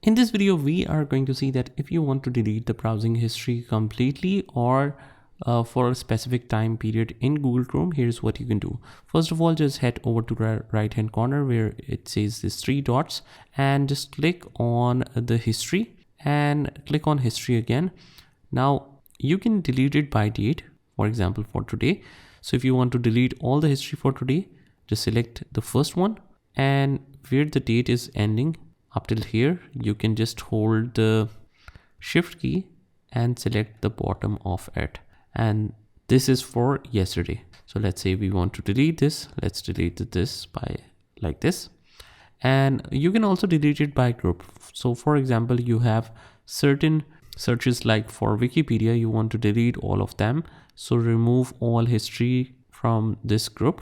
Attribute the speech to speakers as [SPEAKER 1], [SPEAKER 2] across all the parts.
[SPEAKER 1] In this video, we are going to see that if you want to delete the browsing history completely or for a specific time period in Google Chrome, here's what you can do. First of all, just head over to the right hand corner where it says these three dots and just click on the history and click on history again. Now you can delete it by date, for example, for today. So if you want to delete all the history for today, just select the first one, and where the date is ending up till here, you can just hold the shift key and select the bottom of it. And this is for yesterday. So let's say we want to delete this. Let's delete this by like this. And you can also delete it by group. So for example, you have certain searches like for Wikipedia, you want to delete all of them. So remove all history from this group.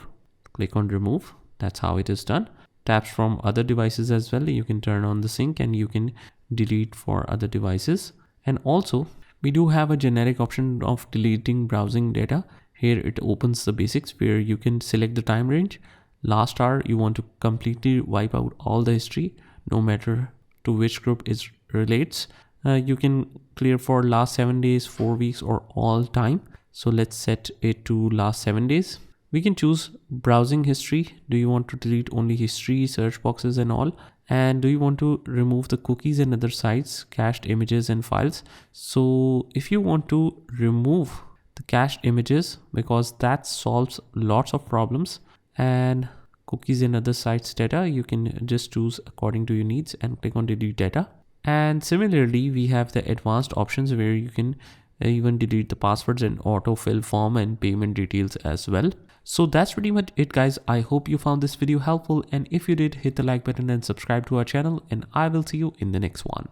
[SPEAKER 1] Click on remove. That's how it is done. Tabs from other devices as well. You can turn on the sync and you can delete for other devices. And also we do have a generic option of deleting browsing data. Here it opens the basics where you can select the time range. Last hour, you want to completely wipe out all the history, no matter to which group it relates. You can clear for last 7 days, 4 weeks, or all time. So let's set it to last 7 days. We can choose browsing history. Do you want to delete only history, search boxes and all? And do you want to remove the cookies and other sites, cached images and files? So if you want to remove the cached images, because that solves lots of problems, and cookies and other sites data, you can just choose according to your needs and click on delete data. And similarly, we have the advanced options where you can even delete the passwords and autofill form and payment details as well. So that's pretty much it, guys. I hope you found this video helpful, and if you did, hit the like button and subscribe to our channel, and I will see you in the next one.